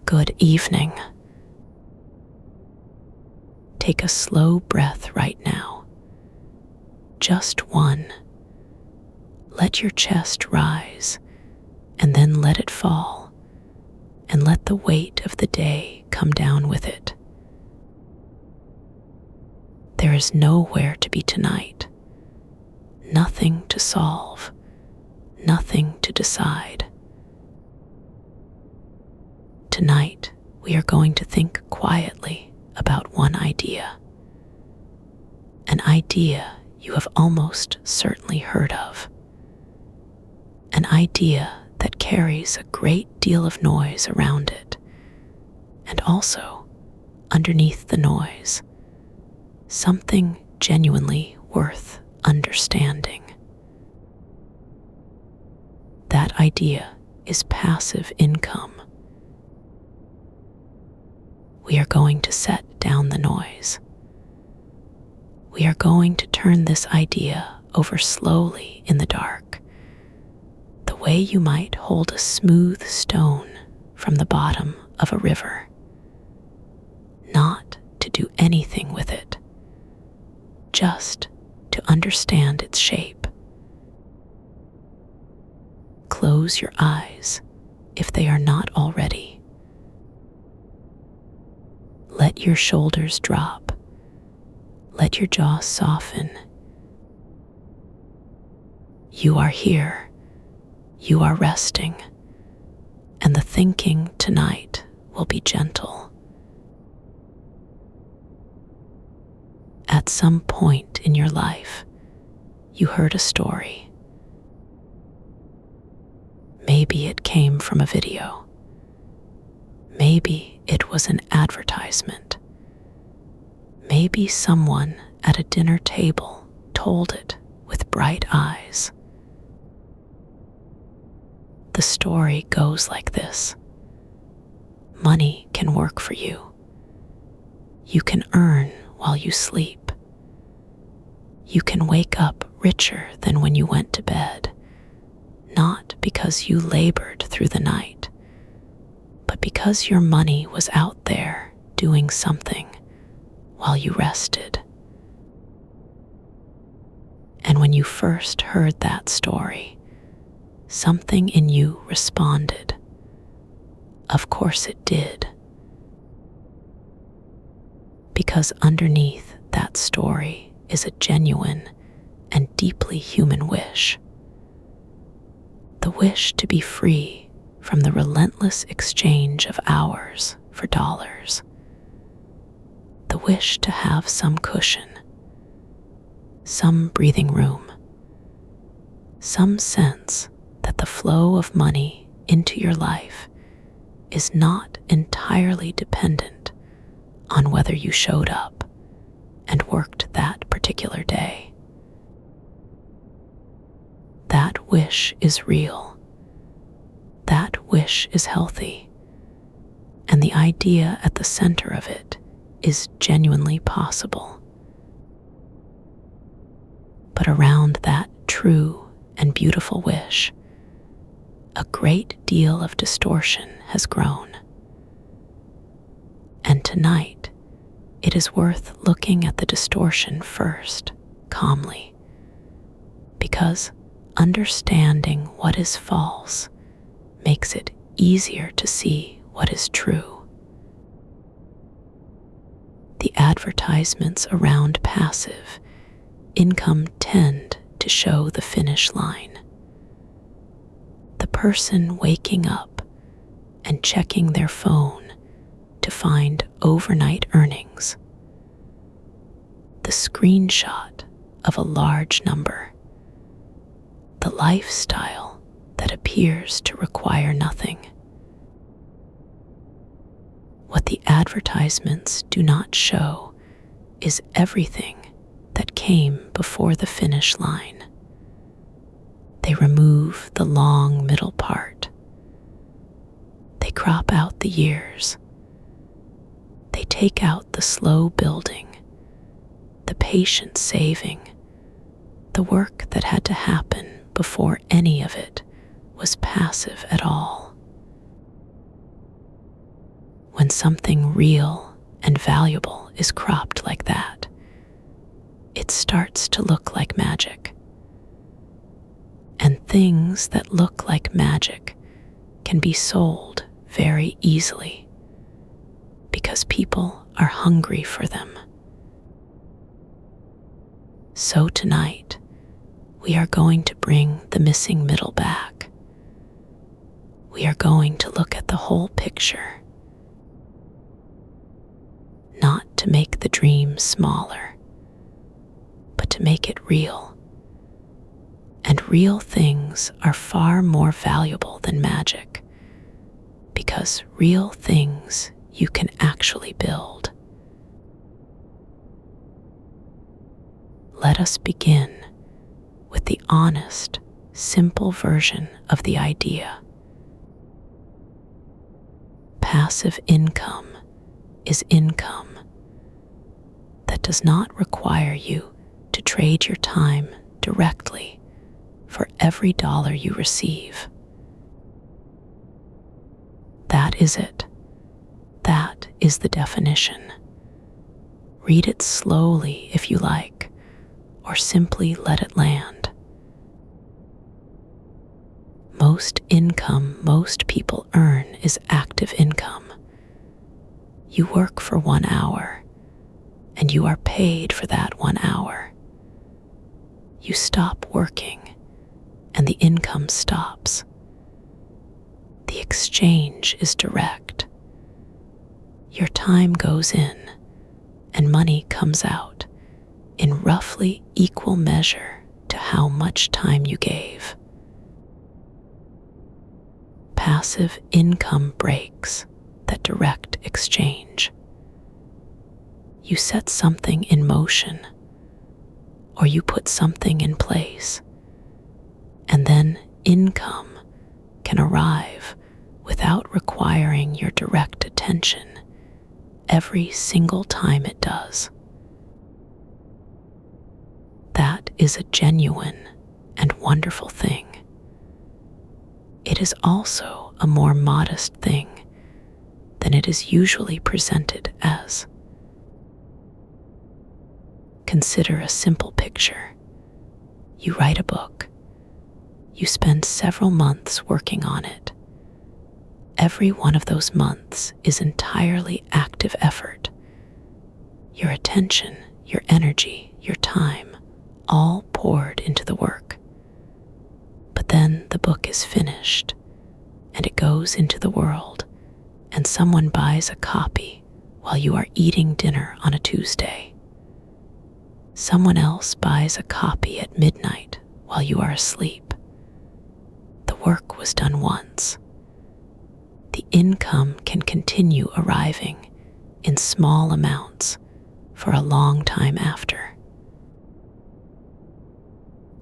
Good evening. Take a slow breath right now. Just one. Let your chest rise and then let it fall, and let the weight of the day come down with it. There is nowhere to be tonight, nothing to solve, nothing to decide. Tonight, we are going to think quietly about one idea, an idea you have almost certainly heard of, an idea that carries a great deal of noise around it, and also, underneath the noise, something genuinely worth understanding. That idea is passive income. We are going to set down the noise. We are going to turn this idea over slowly in the dark, the way you might hold a smooth stone from the bottom of a river. Not to do anything with it, just to understand its shape. Close your eyes if they are not already. Let your shoulders drop. Let your jaw soften. You are here. You are resting. And the thinking tonight will be gentle. At some point in your life, you heard a story. Maybe it came from a video. Maybe it was an advertisement. Maybe someone at a dinner table told it with bright eyes. The story goes like this. Money can work for you. You can earn while you sleep. You can wake up richer than when you went to bed, not because you labored through the night, but because your money was out there doing something while you rested. And when you first heard that story, something in you responded. Of course it did. Because underneath that story is a genuine and deeply human wish. The wish to be free from the relentless exchange of hours for dollars. The wish to have some cushion, some breathing room, some sense that the flow of money into your life is not entirely dependent on whether you showed up and worked that particular day. That wish is real. That wish is healthy, and the idea at the center of it is genuinely possible. But around that true and beautiful wish, a great deal of distortion has grown. And tonight, it is worth looking at the distortion first, calmly, because understanding what is false makes it easier to see what is true. The advertisements around passive income tend to show the finish line. The person waking up and checking their phone to find overnight earnings. The screenshot of a large number. The lifestyle that appears to require nothing. What the advertisements do not show is everything that came before the finish line. They remove the long middle part. They crop out the years. They take out the slow building, the patient saving, the work that had to happen before any of it was passive at all. When something real and valuable is cropped like that, it starts to look like magic. And things that look like magic can be sold very easily because people are hungry for them. So tonight, we are going to bring the missing middle back. We are going to look at the whole picture, not to make the dream smaller, but to make it real. And real things are far more valuable than magic, because real things you can actually build. Let us begin with the honest, simple version of the idea. Passive income is income that does not require you to trade your time directly for every dollar you receive. That is it. That is the definition. Read it slowly if you like, or simply let it land. Most income most people earn is active income. You work for 1 hour, and you are paid for that 1 hour. You stop working, and the income stops. The exchange is direct. Your time goes in, and money comes out in roughly equal measure to how much time you gave. Passive income breaks that direct exchange. You set something in motion, or you put something in place, and then income can arrive without requiring your direct attention every single time it does. That is a genuine and wonderful thing. It is also a more modest thing than it is usually presented as. Consider a simple picture. You write a book. You spend several months working on it. Every one of those months is entirely active effort. Your attention, your energy, your time, all poured into the work. But then the book is finished, and it goes into the world, and someone buys a copy while you are eating dinner on a Tuesday. Someone else buys a copy at midnight while you are asleep. The work was done once. The income can continue arriving in small amounts for a long time after.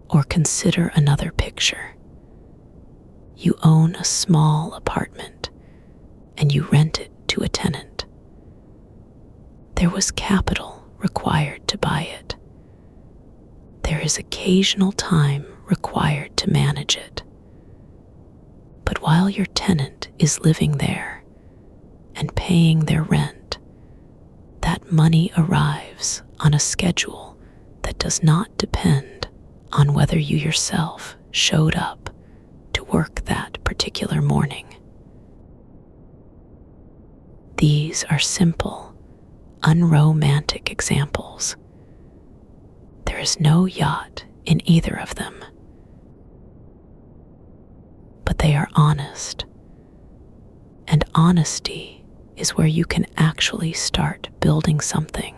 Or consider another picture. You own a small apartment and you rent it to a tenant. There was capital required to buy it. There is occasional time required to manage it. But while your tenant is living there and paying their rent, that money arrives on a schedule that does not depend on whether you yourself showed up to work that particular morning. These are simple, unromantic examples. There is no yacht in either of them. But they are honest. And honesty is where you can actually start building something.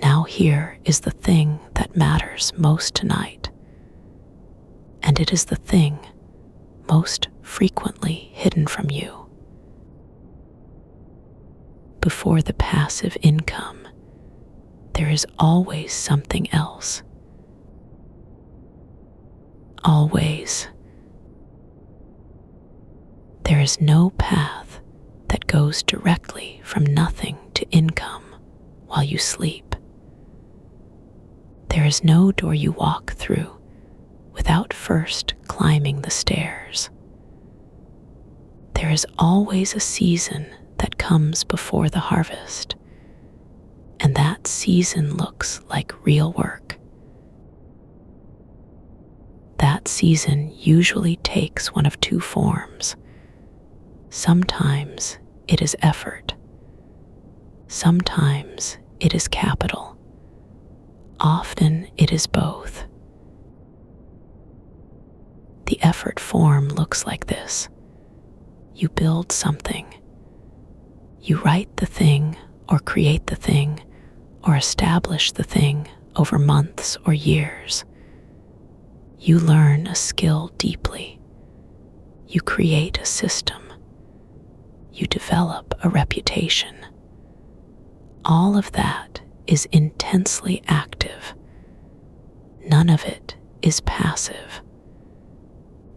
Now here is the thing that matters most tonight. And it is the thing most frequently hidden from you. Before the passive income, there is always something else. Always. There is no path that goes directly from nothing to income while you sleep. There is no door you walk through without first climbing the stairs. there is always a season that comes before the harvest, and that season looks like real work. That season usually takes one of two forms. Sometimes it is effort. Sometimes it is capital. Often it is both. The effort form looks like this. You build something. You write the thing or create the thing or establish the thing over months or years. You learn a skill deeply. You create a system. You develop a reputation. All of that is intensely active. None of it is passive.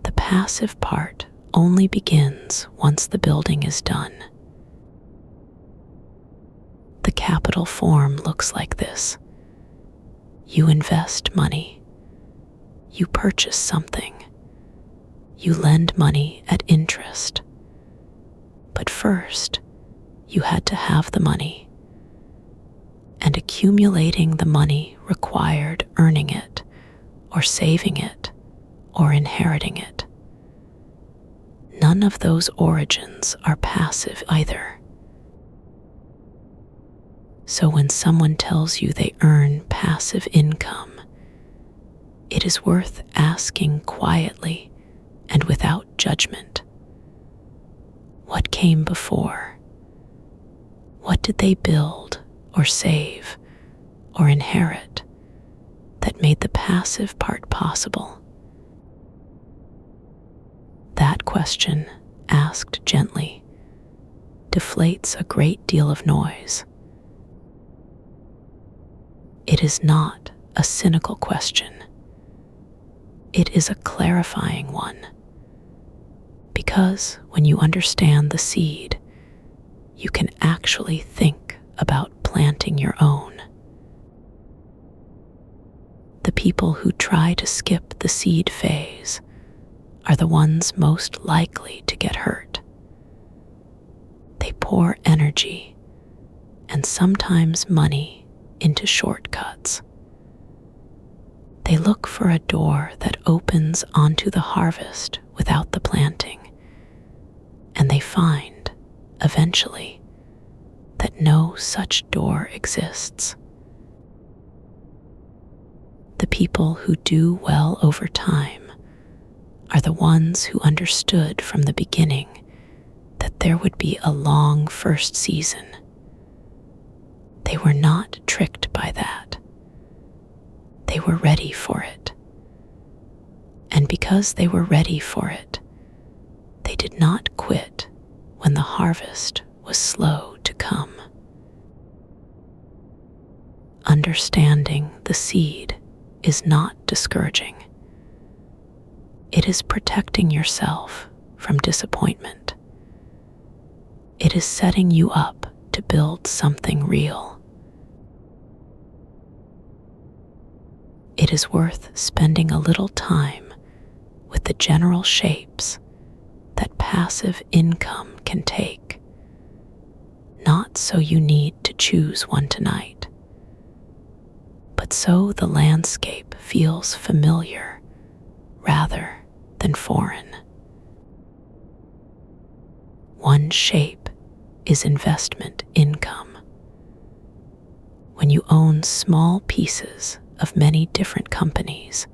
The passive part only begins once the building is done. The capital form looks like this. You invest money. You purchase something. You lend money at interest. But first, you had to have the money. And accumulating the money required earning it, or saving it, or inheriting it. None of those origins are passive either. So when someone tells you they earn passive income, it is worth asking quietly and without judgment. What came before? What did they build or save or inherit that made the passive part possible? That question, asked gently, deflates a great deal of noise. It is not a cynical question. It is a clarifying one. Because when you understand the seed, you can actually think about planting your own. The people who try to skip the seed phase are the ones most likely to get hurt. They pour energy and sometimes money into shortcuts. They look for a door that opens onto the harvest without the planting, and they find, eventually, that no such door exists. The people who do well over time are the ones who understood from the beginning that there would be a long first season. They were not tricked by that. They were ready for it. And because they were ready for it, they did not quit when the harvest was slow to come. Understanding the seed is not discouraging. It is protecting yourself from disappointment. It is setting you up to build something real. It is worth spending a little time with the general shapes that passive income can take, not so you need to choose one tonight, but so the landscape feels familiar rather than foreign. One shape is investment income. When you own small pieces of many different companies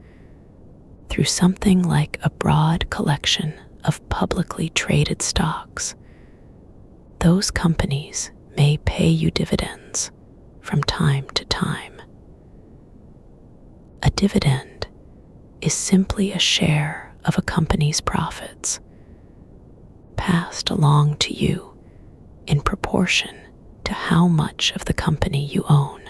through something like a broad collection of publicly traded stocks, those companies may pay you dividends from time to time. A dividend is simply a share of a company's profits, passed along to you in proportion to how much of the company you own.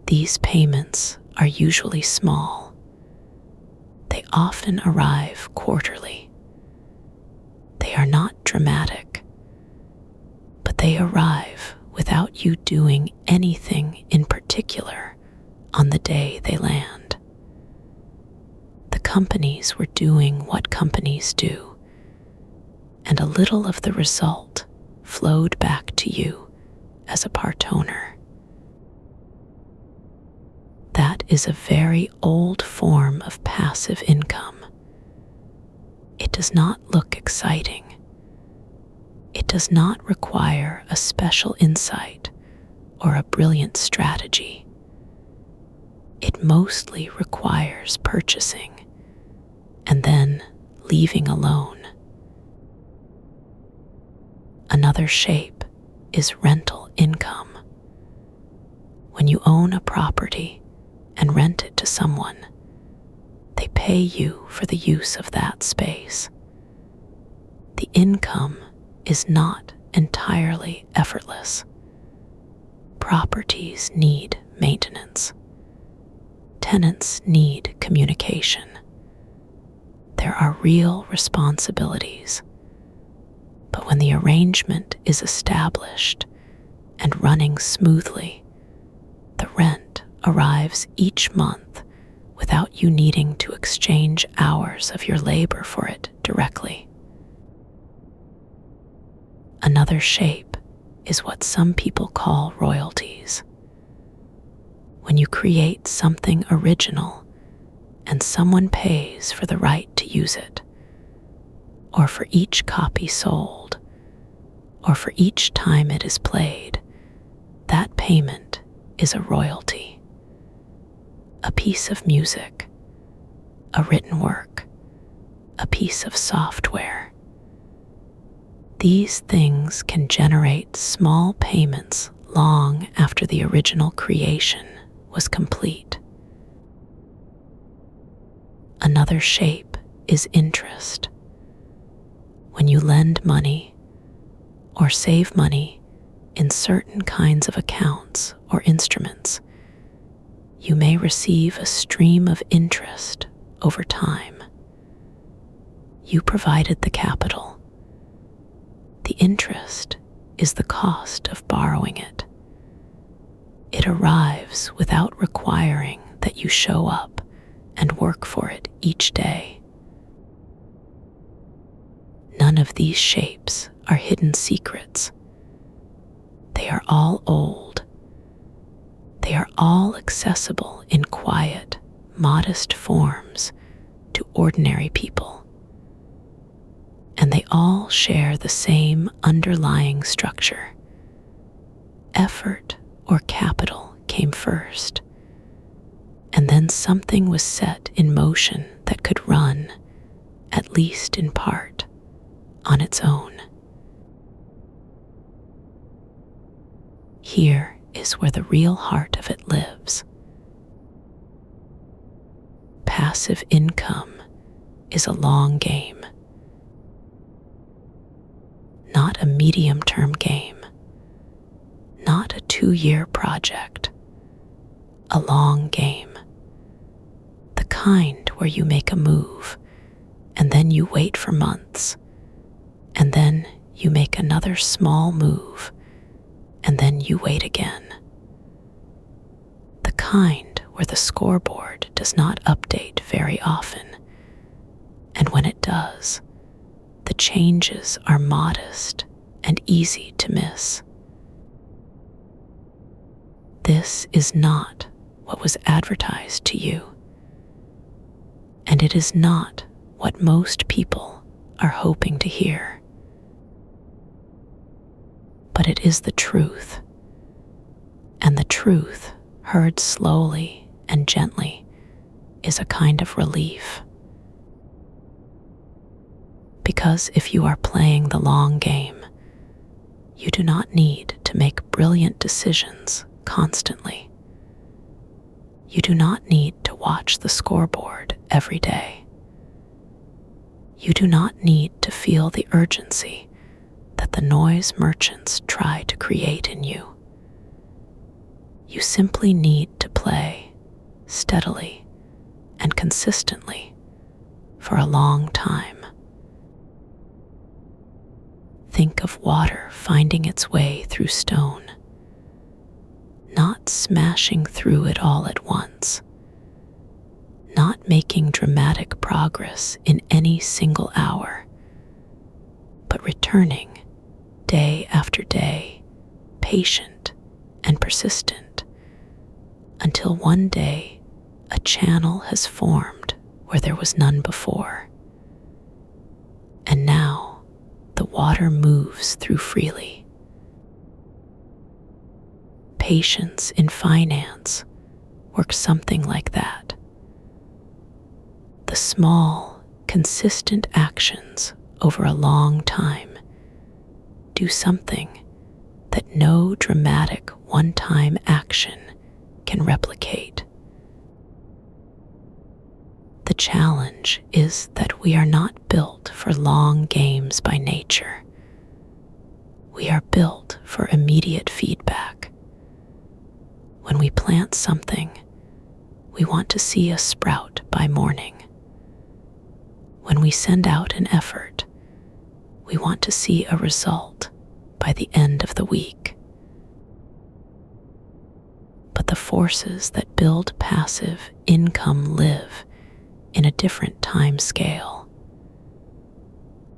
These payments are usually small. They often arrive quarterly. They are not dramatic, but they arrive without you doing anything in particular on the day they land. The companies were doing what companies do, and a little of the result flowed back to you as a part owner. That is a very old form of passive income. It does not look exciting. It does not require a special insight or a brilliant strategy. It mostly requires purchasing and then leaving alone. Another shape is rental income. When you own a property and rent it to someone, they pay you for the use of that space. The income is not entirely effortless. Properties need maintenance. Tenants need communication. There are real responsibilities. But when the arrangement is established and running smoothly, the rent arrives each month without you needing to exchange hours of your labor for it directly. Another shape is what some people call royalties. When you create something original and someone pays for the right to use it, or for each copy sold, or for each time it is played, that payment is a royalty. A piece of music, a written work, a piece of software. These things can generate small payments long after the original creation was complete. Another shape is interest. When you lend money or save money in certain kinds of accounts or instruments, you may receive a stream of interest over time. You provided the capital. The interest is the cost of borrowing it. It arrives without requiring that you show up and work for it each day. None of these shapes are hidden secrets. They are all old. They are all accessible in quiet, modest forms to ordinary people. And they all share the same underlying structure. Effort or capital came first, and then something was set in motion that could run, at least in part, on its own. Here is where the real heart of it lives. Passive income is a long game, not a medium-term game, not a 2-year project, a long game. The kind where you make a move, and then you wait for months, and then you make another small move, and then you wait again. The kind where the scoreboard does not update very often, and when it does, the changes are modest and easy to miss. This is not what was advertised to you, and it is not what most people are hoping to hear. But it is the truth, and the truth, heard slowly and gently, is a kind of relief. Because if you are playing the long game, you do not need to make brilliant decisions constantly. You do not need to watch the scoreboard every day. You do not need to feel the urgency that the noise merchants try to create in you. You simply need to play steadily and consistently for a long time. Think of water finding its way through stone, not smashing through it all at once, not making dramatic progress in any single hour, but returning day after day, patient and persistent, until one day a channel has formed where there was none before. And now the water moves through freely. Patience in finance works something like that. The small, consistent actions over a long time do something that no dramatic one-time action can replicate. The challenge is that we are not built for long games by nature. We are built for immediate feedback. When we plant something, we want to see a sprout by morning. When we send out an effort, we want to see a result by the end of the week. But the forces that build passive income live in a different time scale.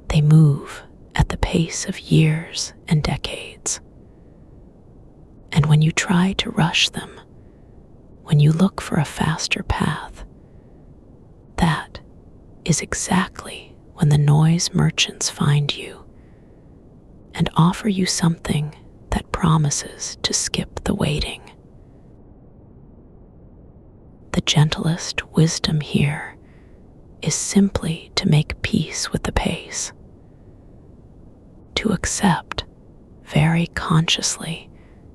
They move at the pace of years and decades. And when you try to rush them, when you look for a faster path, that is exactly when the noise merchants find you and offer you something that promises to skip the waiting. The gentlest wisdom here is simply to make peace with the pace, to accept very consciously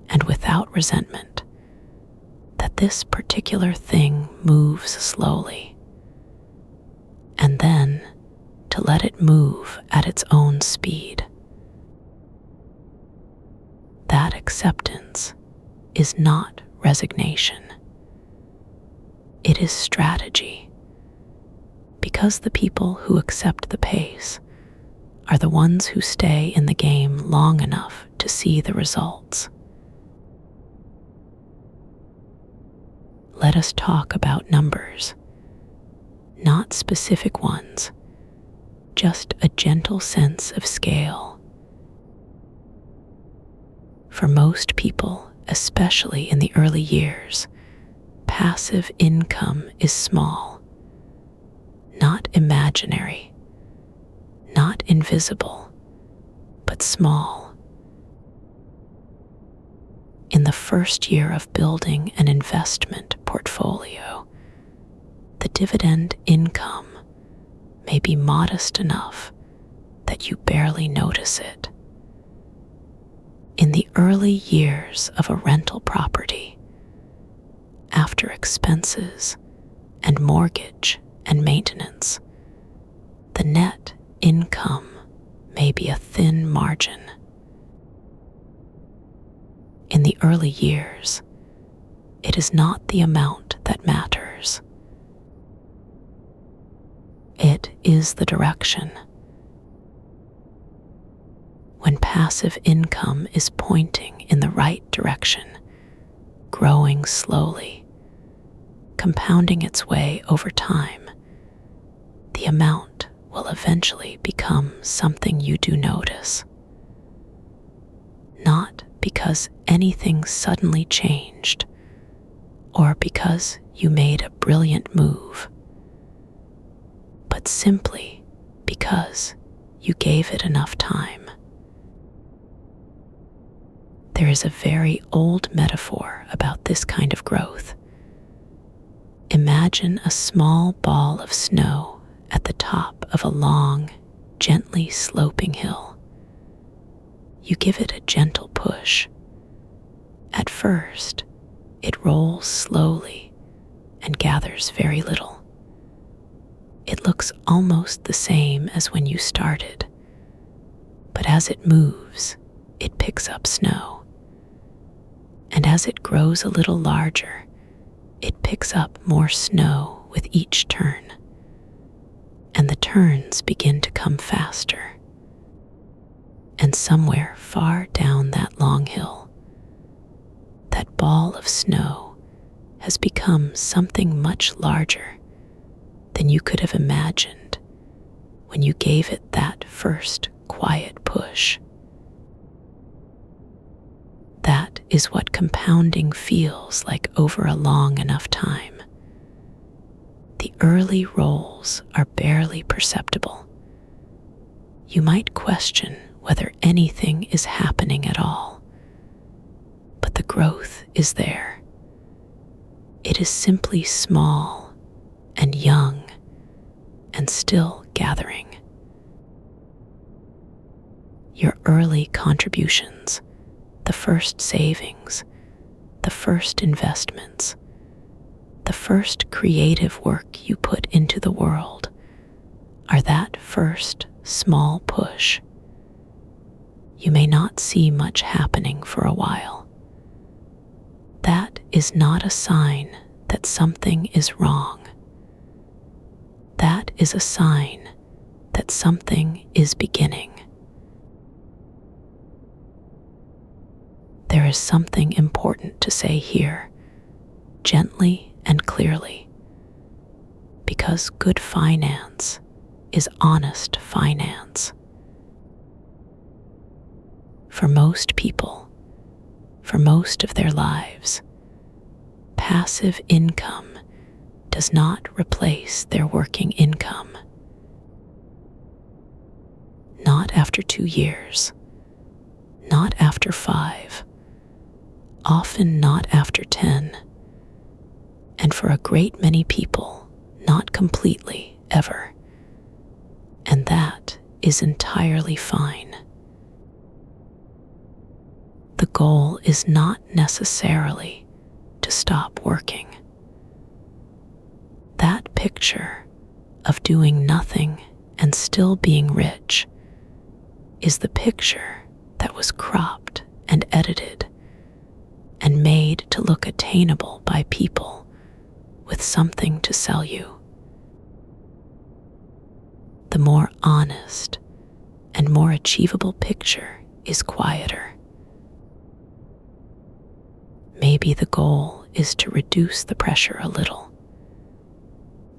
and without resentment that this particular thing moves slowly, and then to let it move at its own speed. That acceptance is not resignation. It is strategy, because the people who accept the pace are the ones who stay in the game long enough to see the results. Let us talk about numbers, not specific ones, just a gentle sense of scale. For most people, especially in the early years, passive income is small, not imaginary, not invisible, but small. In the first year of building an investment portfolio, the dividend income may be modest enough that you barely notice it. In the early years of a rental property, after expenses and mortgage and maintenance, the net income may be a thin margin. In the early years, it is not the amount that matters. It is the direction. When passive income is pointing in the right direction, growing slowly, compounding its way over time, the amount will eventually become something you do notice. Not because anything suddenly changed, or because you made a brilliant move, but simply because you gave it enough time. There is a very old metaphor about this kind of growth. Imagine a small ball of snow at the top of a long, gently sloping hill. You give it a gentle push. At first, it rolls slowly and gathers very little. It looks almost the same as when you started, but as it moves, it picks up snow. And as it grows a little larger, it picks up more snow with each turn, and the turns begin to come faster. And somewhere far down that long hill, that ball of snow has become something much larger than you could have imagined when you gave it that first quiet push. That is what compounding feels like over a long enough time. The early rolls are barely perceptible. You might question whether anything is happening at all, but the growth is there. It is simply small and young and still gathering. Your early contributions, the first savings, the first investments, the first creative work you put into the world are that first small push. You may not see much happening for a while. That is not a sign that something is wrong. That is a sign that something is beginning. There is something important to say here, gently and clearly, because good finance is honest finance. For most people, for most of their lives, passive income does not replace their working income. Not after 2 years, not after 5, often not after 10, and for a great many people, not completely ever. And that is entirely fine. The goal is not necessarily to stop working. That picture of doing nothing and still being rich is the picture that was cropped and edited and made to look attainable by people with something to sell you. The more honest and more achievable picture is quieter. Maybe the goal is to reduce the pressure a little,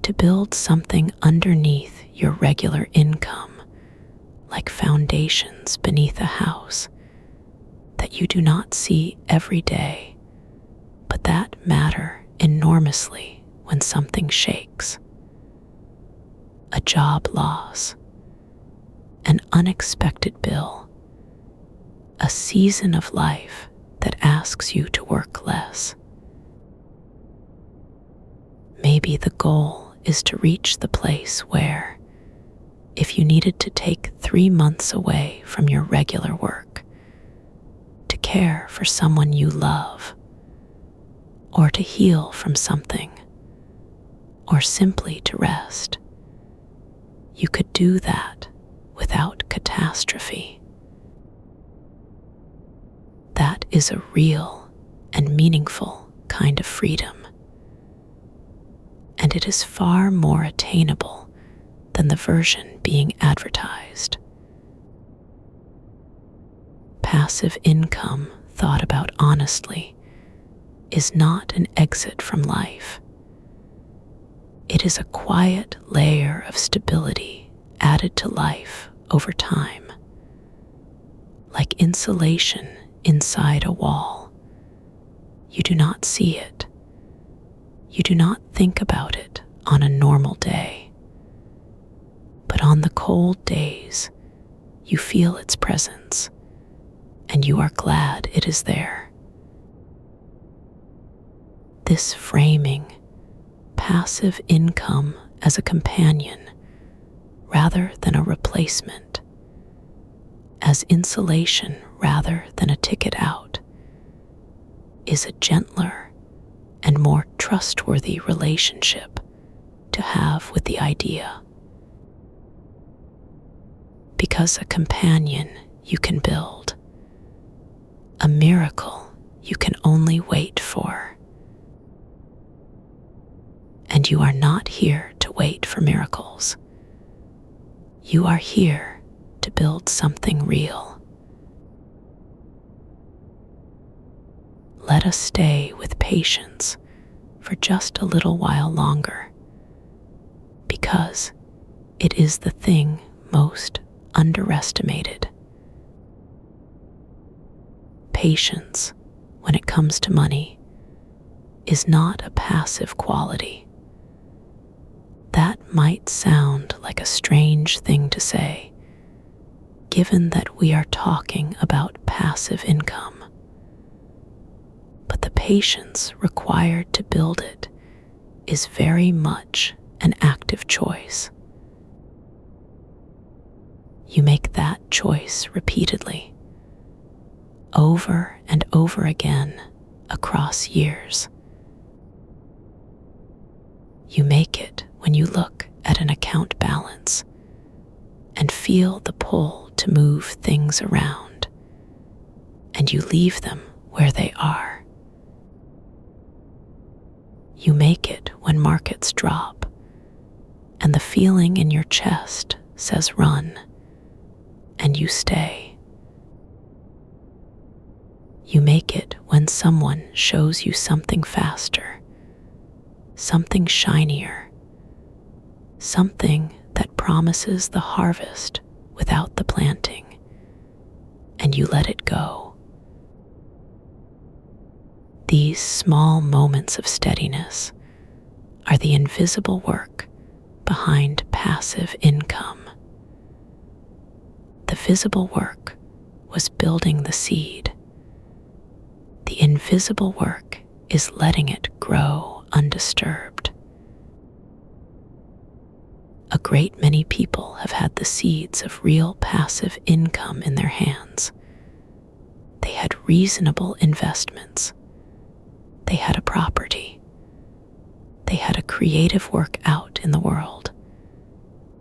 to build something underneath your regular income, like foundations beneath a house that you do not see every day, but that matter enormously when something shakes. A job loss, an unexpected bill, a season of life that asks you to work less. Maybe the goal is to reach the place where, if you needed to take 3 months away from your regular work, to care for someone you love, or to heal from something, or simply to rest, you could do that without catastrophe. That is a real and meaningful kind of freedom, and it is far more attainable than the version being advertised. Passive income, thought about honestly, is not an exit from life. It is a quiet layer of stability added to life over time, like insulation inside a wall. You do not see it. You do not think about it on a normal day. But on the cold days, you feel its presence, and you are glad it is there. This framing passive income as a companion rather than a replacement, as insulation rather than a ticket out, is a gentler and more trustworthy relationship to have with the idea. Because a companion you can build, a miracle you can only wait for. And you are not here to wait for miracles. You are here to build something real. Let us stay with patience for just a little while longer, because it is the thing most underestimated. Patience, when it comes to money, is not a passive quality. That might sound like a strange thing to say, given that we are talking about passive income. But the patience required to build it is very much an active choice. You make that choice repeatedly, over and over again across years. You make it when you look at an account balance and feel the pull to move things around, and you leave them where they are. You make it when markets drop and the feeling in your chest says run, and you stay. You make it when someone shows you something faster, something shinier, something that promises the harvest without the planting, and you let it go. These small moments of steadiness are the invisible work behind passive income. The visible work was building the seed. The invisible work is letting it grow undisturbed. A great many people have had the seeds of real passive income in their hands. They had reasonable investments. They had a property. They had a creative work out in the world.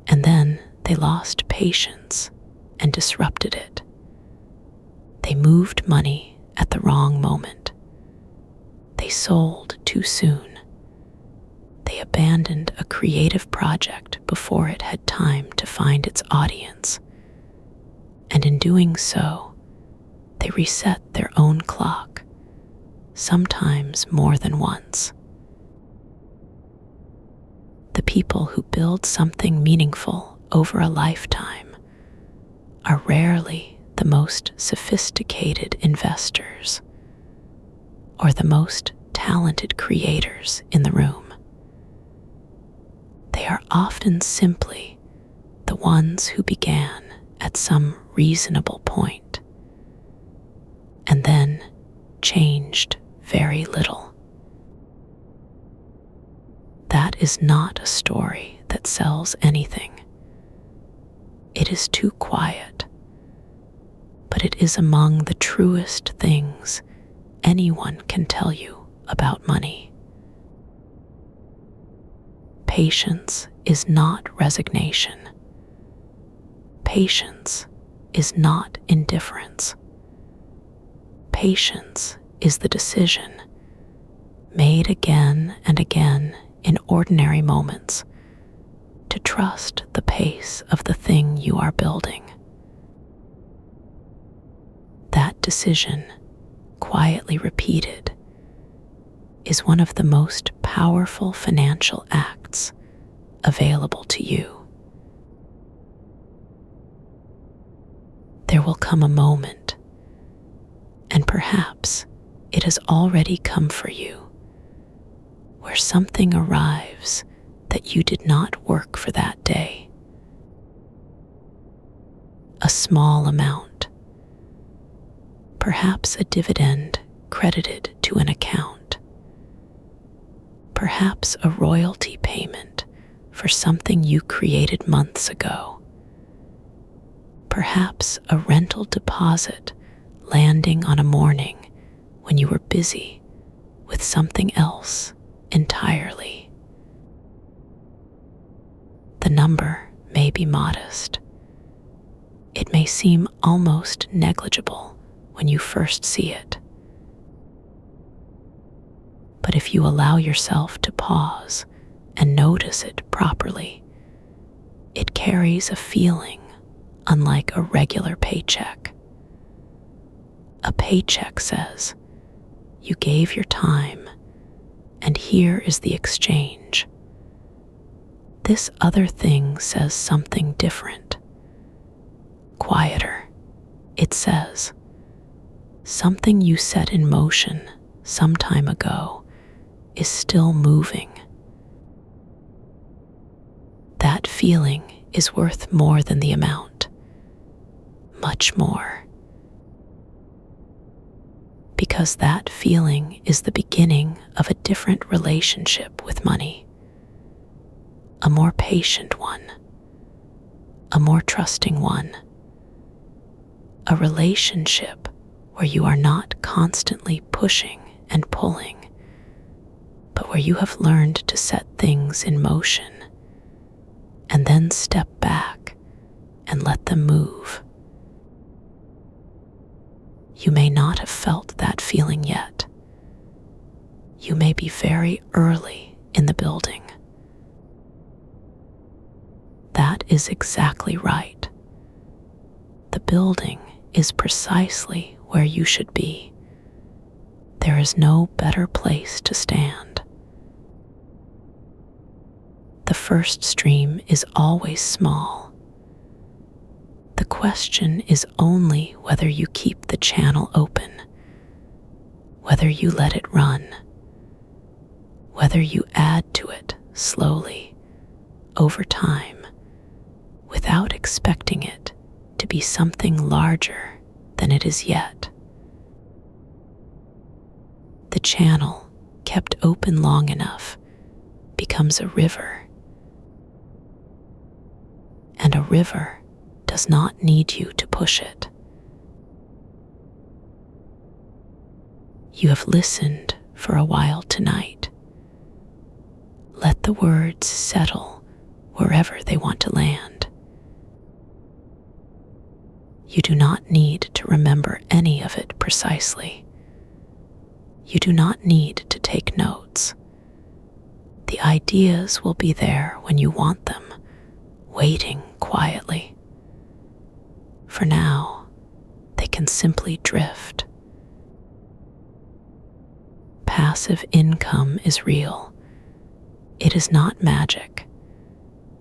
And then they lost patience and disrupted it. They moved money at the wrong moment. They sold too soon. They abandoned a creative project before it had time to find its audience. And in doing so, they reset their own clock, sometimes more than once. The people who build something meaningful over a lifetime are rarely the most sophisticated investors or the most talented creators in the room. They are often simply the ones who began at some reasonable point and then changed very little. That is not a story that sells anything. It is too quiet, but it is among the truest things anyone can tell you about money. Patience is not resignation. Patience is not indifference. Patience is the decision, made again and again in ordinary moments, to trust the pace of the thing you are building. That decision, quietly repeated, is one of the most powerful financial acts available to you. There will come a moment, and perhaps it has already come for you, where something arrives that you did not work for that day. A small amount, perhaps a dividend credited to an account, perhaps a royalty payment for something you created months ago, perhaps a rental deposit landing on a morning when you were busy with something else entirely. The number may be modest. It may seem almost negligible when you first see it. But if you allow yourself to pause and notice it properly, it carries a feeling unlike a regular paycheck. A paycheck says, you gave your time, and here is the exchange. This other thing says something different. that says, something you set in motion some time ago is still moving. That feeling is worth more than the amount, much more. Because that feeling is the beginning of a different relationship with money, a more patient one, a more trusting one, a relationship where you are not constantly pushing and pulling, but where you have learned to set things in motion and then step back and let them move. You may not have felt that feeling yet. You may be very early in the building. That is exactly right. The building is precisely where you should be. There is no better place to stand. The first stream is always small. The question is only whether you keep the channel open, whether you let it run, whether you add to it slowly, over time, without expecting it to be something larger than it is yet. The channel, kept open long enough, becomes a river. And a river does not need you to push it. You have listened for a while tonight. Let the words settle wherever they want to land. You do not need to remember any of it precisely. You do not need to take notes. The ideas will be there when you want them, waiting quietly. For now, they can simply drift. Passive income is real. It is not magic.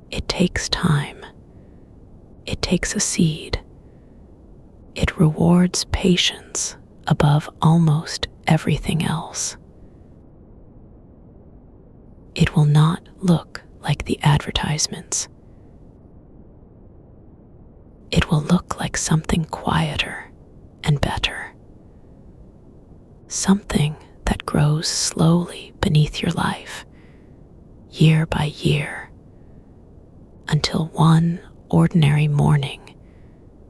It takes time. It takes a seed. It rewards patience above almost everything else. It will not look like the advertisements. It will look like something quieter and better. Something that grows slowly beneath your life, year by year, until one ordinary morning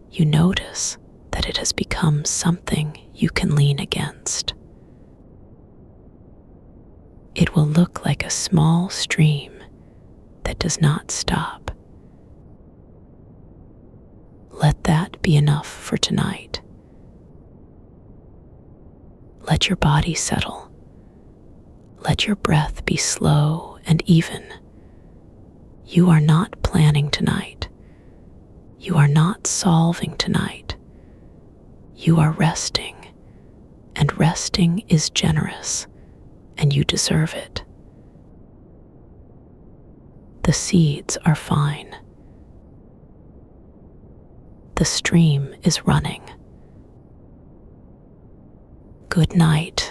you notice that it has become something you can lean against. It will look like a small stream that does not stop. Let that be enough for tonight. Let your body settle. Let your breath be slow and even. You are not planning tonight. You are not solving tonight. You are resting, and resting is generous, and you deserve it. The seeds are fine. The stream is running. Good night.